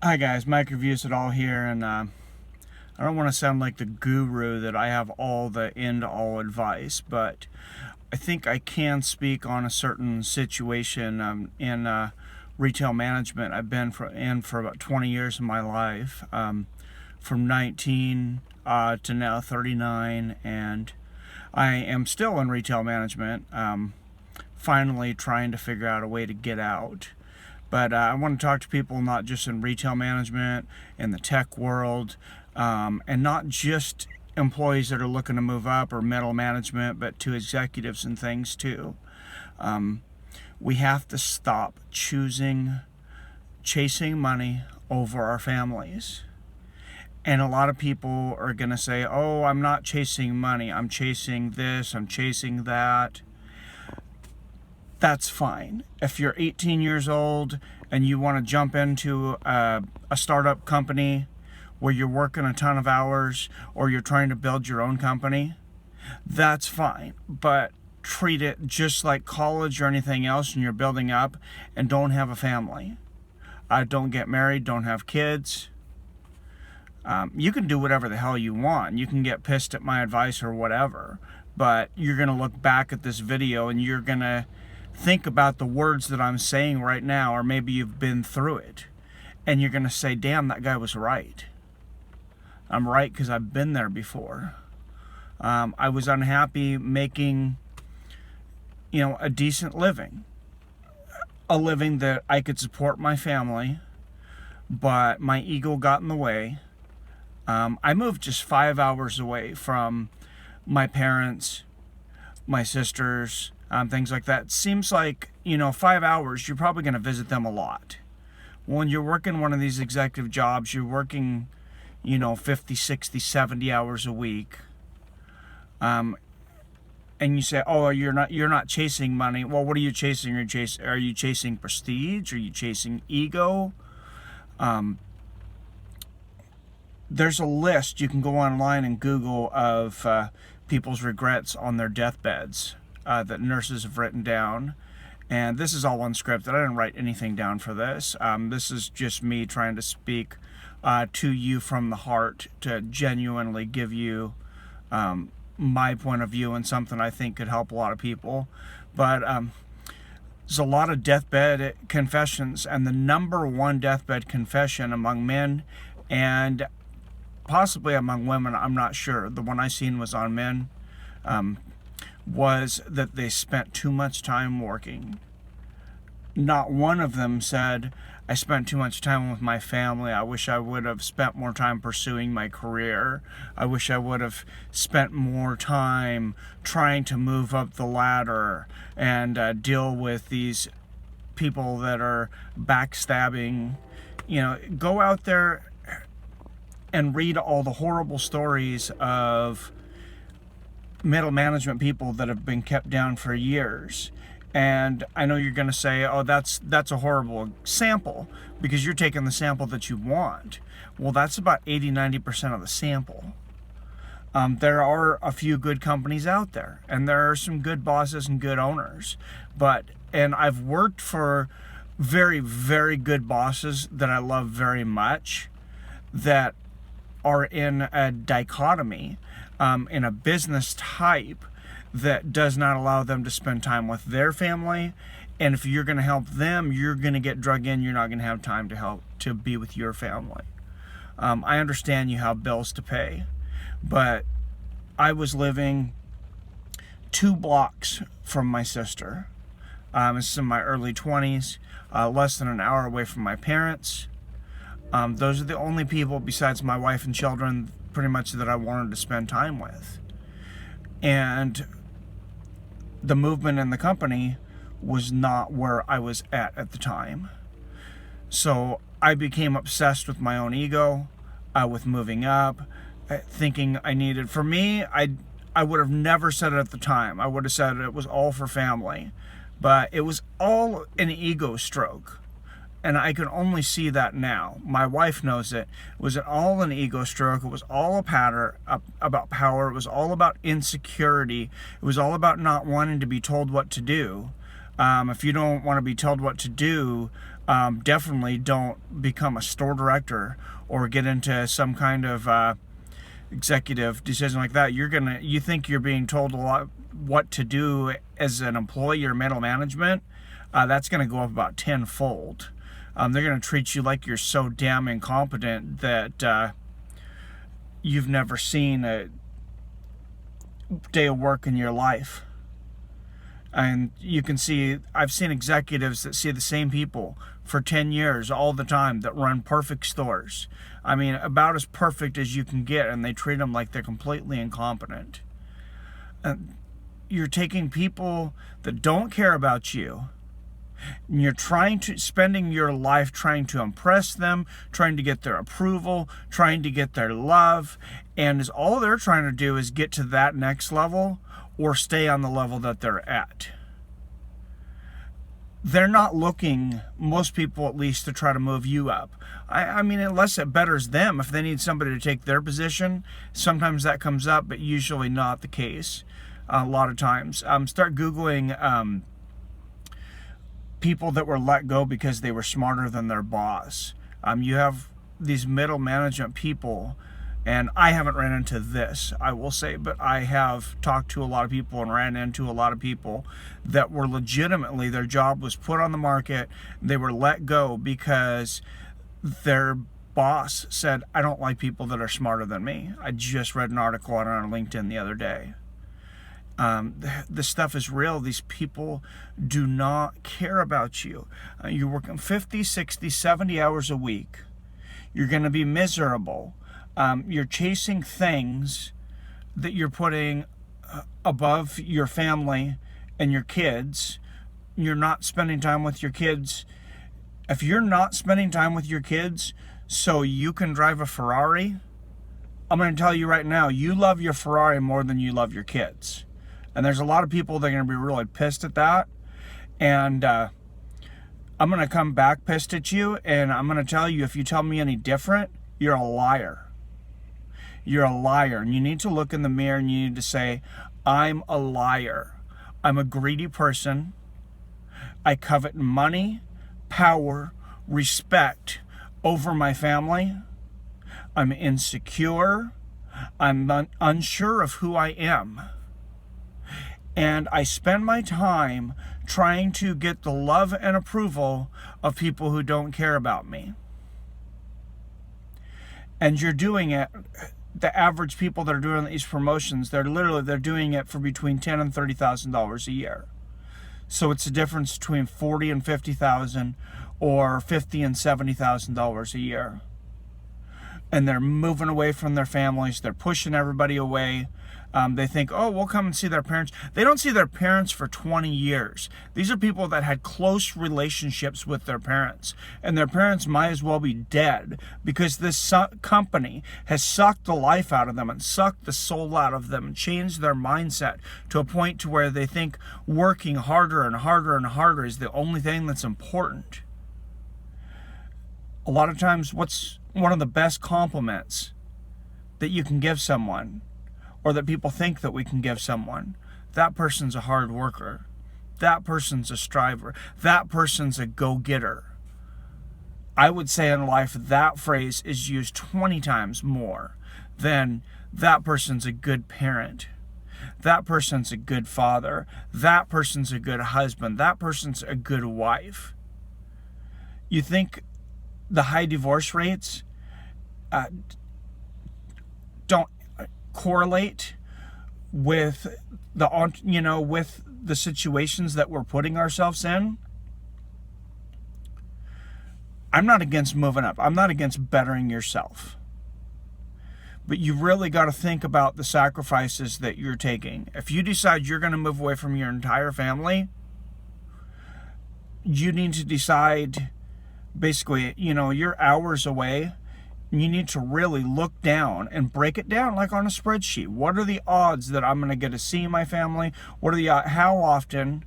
Hi guys, Mike Reviews It All here, and I don't want to sound like the guru that I have all the end-all advice, but I think I can speak on a certain situation in retail management. I've been in for about 20 years of my life, from 19 to now 39, and I am still in retail management, finally trying to figure out a way to get out. But I want to talk to people not just in retail management, in the tech world, and not just employees that are looking to move up or middle management, but to executives and things too. We have to stop chasing money over our families. And a lot of people are going to say, oh, I'm not chasing money. I'm chasing this, I'm chasing that. That's fine. If you're 18 years old and you want to jump into a startup company where you're working a ton of hours, or you're trying to build your own company, that's fine. But treat it just like college or anything else, and you're building up, and don't have a family. Don't get married, don't have kids. You can do whatever the hell you want. You can get pissed at my advice or whatever, but you're going to look back at this video and you're going to think about the words that I'm saying right now, or maybe you've been through it, and you're going to say, damn, that guy was right. I'm right because I've been there before. I was unhappy making, a decent living. A living that I could support my family, but my ego got in the way. I moved just 5 hours away from my parents, my sisters, things like that. It seems like, 5 hours, you're probably going to visit them a lot. When you're working one of these executive jobs, you're working, 50, 60, 70 hours a week. And you say, oh, you're not chasing money. Well, what are you chasing? Are you chasing prestige? Are you chasing ego? There's a list you can go online and Google of people's regrets on their deathbeds that nurses have written down. And this is all unscripted. I didn't write anything down for this. This is just me trying to speak to you from the heart, to genuinely give you my point of view and something I think could help a lot of people. But there's a lot of deathbed confessions, and the number one deathbed confession among men and possibly among women, I'm not sure, the one I seen was on men, was that they spent too much time working. Not one of them said, I spent too much time with my family. I wish I would have spent more time pursuing my career. I wish I would have spent more time trying to move up the ladder and deal with these people that are backstabbing. Go out there and read all the horrible stories of middle management people that have been kept down for years. And I know you're going to say, oh, that's a horrible sample because you're taking the sample that you want. Well, that's about 80-90% of the sample. There are a few good companies out there, and there are some good bosses and good owners. And I've worked for very, very good bosses that I love very much, that are in a dichotomy, in a business type that does not allow them to spend time with their family. And if you're going to help them, you're going to get drug in. You're not going to have time to be with your family. I understand you have bills to pay, but I was living 2 blocks from my sister. This is in my early 20s, less than an hour away from my parents. Those are the only people besides my wife and children pretty much that I wanted to spend time with. And the movement in the company was not where I was at the time. So I became obsessed with my own ego, with moving up, thinking I needed, for me, I would have never said it at the time. I would have said it was all for family, but it was all an ego stroke. And I can only see that now. My wife knows it. It was all an ego stroke. It was all about power. It was all about insecurity. It was all about not wanting to be told what to do. If you don't want to be told what to do, definitely don't become a store director or get into some kind of executive decision like that. You think you're being told a lot what to do as an employee or middle management. That's going to go up about tenfold. They're going to treat you like you're so damn incompetent that you've never seen a day of work in your life. And you can see, I've seen executives that see the same people for 10 years all the time that run perfect stores. I mean, about as perfect as you can get, and they treat them like they're completely incompetent. You're taking people that don't care about you, and you're spending your life trying to impress them, trying to get their approval, trying to get their love, and all they're trying to do is get to that next level or stay on the level that they're at. They're not looking, most people at least, to try to move you up. I mean, unless it betters them. If they need somebody to take their position, sometimes that comes up, but usually not the case a lot of times. Start Googling people that were let go because they were smarter than their boss. You have these middle management people, and I haven't ran into this, I will say, but I have talked to a lot of people and ran into a lot of people that were legitimately, their job was put on the market. They were let go because their boss said, I don't like people that are smarter than me. I just read an article on LinkedIn the other day. This stuff is real. These people do not care about you. You're working 50, 60, 70 hours a week. You're going to be miserable. You're chasing things that you're putting above your family and your kids. You're not spending time with your kids. If you're not spending time with your kids so you can drive a Ferrari, I'm going to tell you right now, you love your Ferrari more than you love your kids. And there's a lot of people that are going to be really pissed at that. And I'm going to come back pissed at you, and I'm going to tell you, if you tell me any different, you're a liar. You're a liar. And you need to look in the mirror and you need to say, I'm a liar. I'm a greedy person. I covet money, power, respect over my family. I'm insecure. I'm unsure of who I am. And I spend my time trying to get the love and approval of people who don't care about me. And you're doing it, the average people that are doing these promotions, they're doing it for between $10,000 and $30,000 a year. So it's a difference between $40,000 and $50,000 or $50,000 and $70,000 a year. And they're moving away from their families. They're pushing everybody away. They think, oh, we'll come and see their parents. They don't see their parents for 20 years. These are people that had close relationships with their parents. And their parents might as well be dead because this company has sucked the life out of them and sucked the soul out of them and changed their mindset to a point to where they think working harder and harder and harder is the only thing that's important. A lot of times, what's one of the best compliments that you can give someone, or that people think that we can give someone? That person's a hard worker. That person's a striver. That person's a go-getter. I would say in life that phrase is used 20 times more than that person's a good parent. That person's a good father. That person's a good husband. That person's a good wife. You think the high divorce rates don't correlate with with the situations that we're putting ourselves in? I'm not against moving up. I'm not against bettering yourself. But you really got to think about the sacrifices that you're taking. If you decide you're going to move away from your entire family, you need to decide, basically, you're hours away. You need to really look down and break it down like on a spreadsheet. What are the odds that I'm going to get to see my family? What are the how often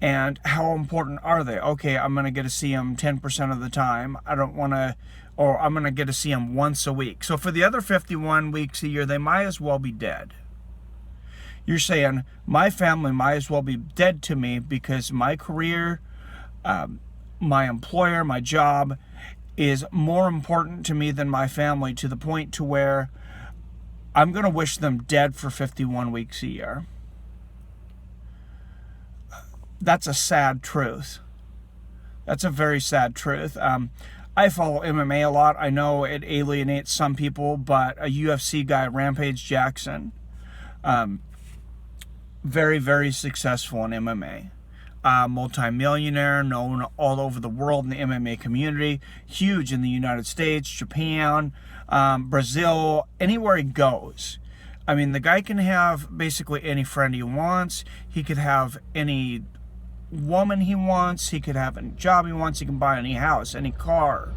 and how important are they? Okay, I'm going to get to see them 10% of the time. I don't want to, or I'm going to get to see them once a week. So for the other 51 weeks a year, they might as well be dead. You're saying my family might as well be dead to me because my career, my employer, my job is more important to me than my family, to the point to where I'm going to wish them dead for 51 weeks a year. That's a sad truth. That's a very sad truth. I follow MMA a lot. I know it alienates some people, but a UFC guy, Rampage Jackson, very, very successful in MMA. Multi-millionaire, known all over the world in the MMA community, huge in the United States, Japan, Brazil, anywhere he goes. I mean, the guy can have basically any friend he wants. He could have any woman he wants. He could have any job he wants. He can buy any house, any car.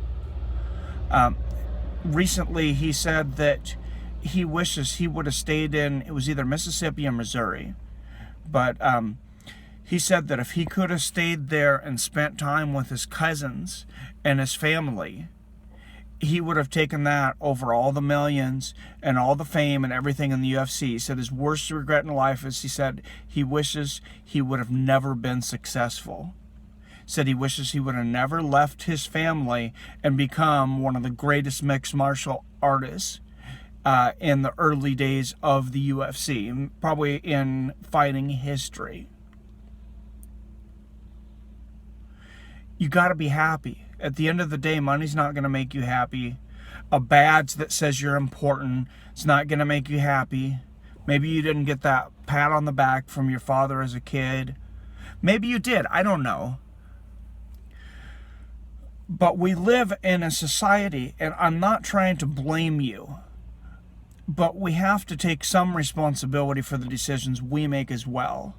Recently, he said that he wishes he would have stayed in, it was either Mississippi or Missouri, but he said that if he could have stayed there and spent time with his cousins and his family, he would have taken that over all the millions and all the fame and everything in the UFC. He said his worst regret in life is, he said, he wishes he would have never been successful. He said he wishes he would have never left his family and become one of the greatest mixed martial artists in the early days of the UFC, probably in fighting history. You got to be happy. At the end of the day, money's not going to make you happy. A badge that says you're important, it's not going to make you happy. Maybe you didn't get that pat on the back from your father as a kid. Maybe you did. I don't know. But we live in a society, and I'm not trying to blame you, but we have to take some responsibility for the decisions we make as well.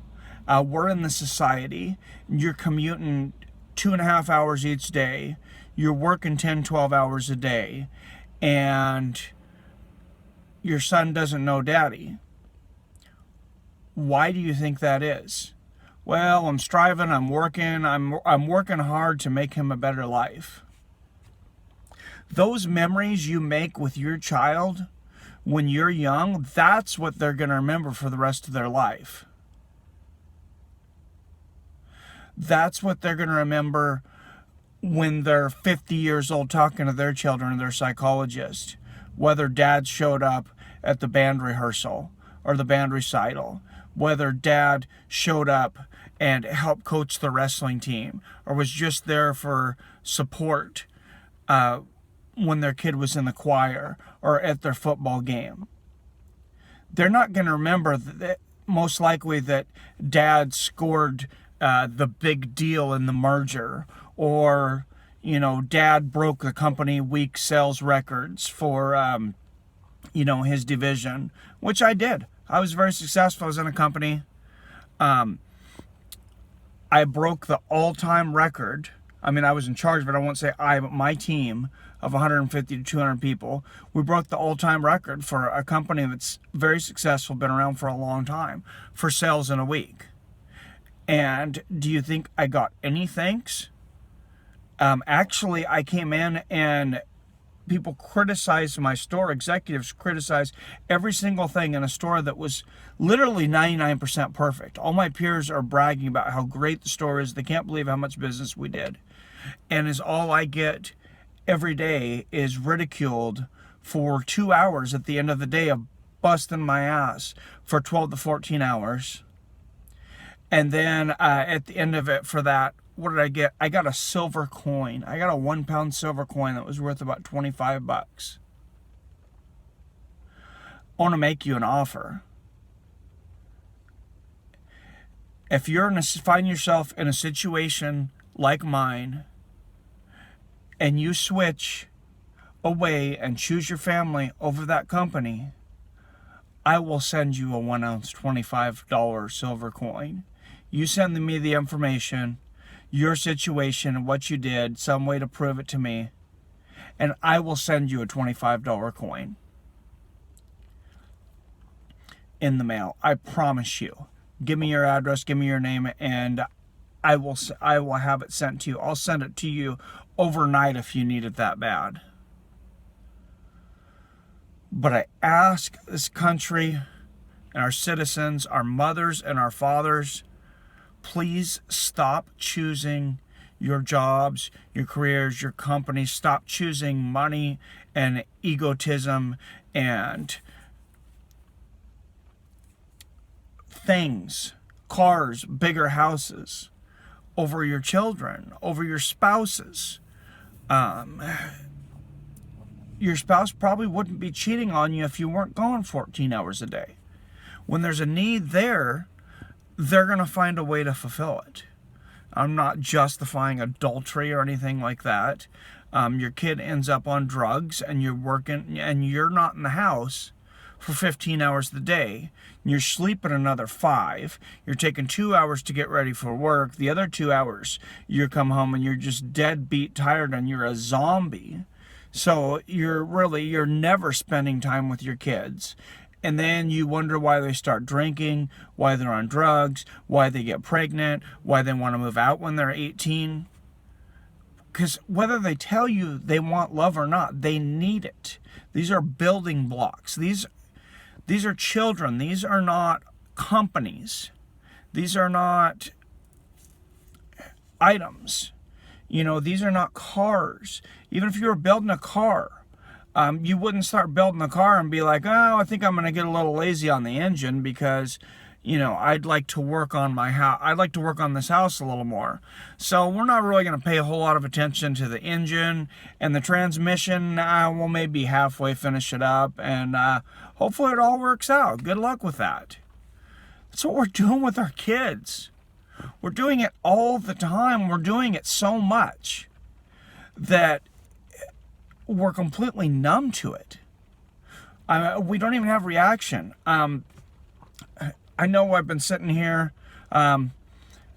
We're in the society. You're commuting 2.5 hours each day, you're working 10, 12 hours a day, and your son doesn't know daddy. Why do you think that is? Well, I'm striving, I'm working hard to make him a better life. Those memories you make with your child when you're young, that's what they're going to remember for the rest of their life. That's what they're going to remember when they're 50 years old talking to their children and their psychologist. Whether dad showed up at the band rehearsal or the band recital. Whether dad showed up and helped coach the wrestling team or was just there for support when their kid was in the choir or at their football game. They're not going to remember that, most likely, that dad scored the big deal in the merger, or dad broke the company week sales records for his division, which I did. I was very successful. I was in a company. I broke the all-time record. I mean, I was in charge, but I won't say I, but my team of 150 to 200 people, we broke the all-time record for a company that's very successful, been around for a long time, for sales in a week. And do you think I got any thanks? Actually, I came in and people criticized my store. Executives criticized every single thing in a store that was literally 99% perfect. All my peers are bragging about how great the store is. They can't believe how much business we did. And is all I get every day is ridiculed for 2 hours at the end of the day of busting my ass for 12 to 14 hours. And then at the end of it, for that, what did I get? I got a silver coin. I got a 1 pound silver coin that was worth about $25. I want to make you an offer. If you're find yourself in a situation like mine, and you switch away and choose your family over that company, I will send you a 1 ounce $25 silver coin. You send me the information, your situation, and what you did, some way to prove it to me, and I will send you a $25 coin in the mail. I promise you. Give me your address, give me your name, and I will have it sent to you. I'll send it to you overnight if you need it that bad. But I ask this country and our citizens, our mothers and our fathers, please stop choosing your jobs, your careers, your companies. Stop choosing money and egotism and things, cars, bigger houses, over your children, over your spouses. Your spouse probably wouldn't be cheating on you if you weren't gone 14 hours a day. When there's a need there, they're going to find a way to fulfill it. I'm not justifying adultery or anything like that. Your kid ends up on drugs and you're working and you're not in the house for 15 hours a day. You're sleeping another 5. You're taking 2 hours to get ready for work. The other 2 hours, you come home and you're just dead beat tired and you're a zombie. So you're never spending time with your kids. And then you wonder why they start drinking, why they're on drugs, why they get pregnant, why they want to move out when they're 18. Because whether they tell you they want love or not, they need it. These are building blocks. These are children. These are not companies. These are not items. These are not cars. Even if you were building a car, you wouldn't start building a car and be like, oh, I think I'm going to get a little lazy on the engine because, I'd like to work on my house. I'd like to work on this house a little more. So we're not really going to pay a whole lot of attention to the engine and the transmission. We'll maybe halfway finish it up, and hopefully it all works out. Good luck with that. That's what we're doing with our kids. We're doing it all the time. We're doing it so much that we're completely numb to it. We don't even have reaction. I know I've been sitting here, and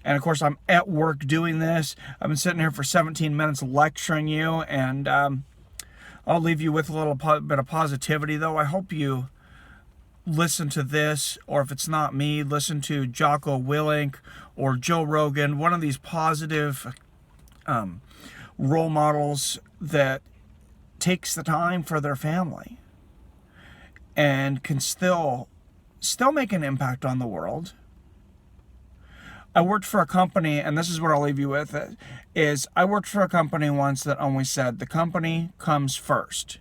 of course I'm at work doing this. I've been sitting here for 17 minutes lecturing you, and I'll leave you with a little bit of positivity, though. I hope you listen to this, or if it's not me, listen to Jocko Willink or Joe Rogan, one of these positive role models that takes the time for their family and can still make an impact on the world. I worked for a company, and this is what I'll leave you with, is I worked for a company once that always said the company comes first.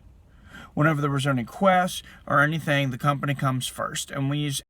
Whenever there was any requests or anything, the company comes first. And we use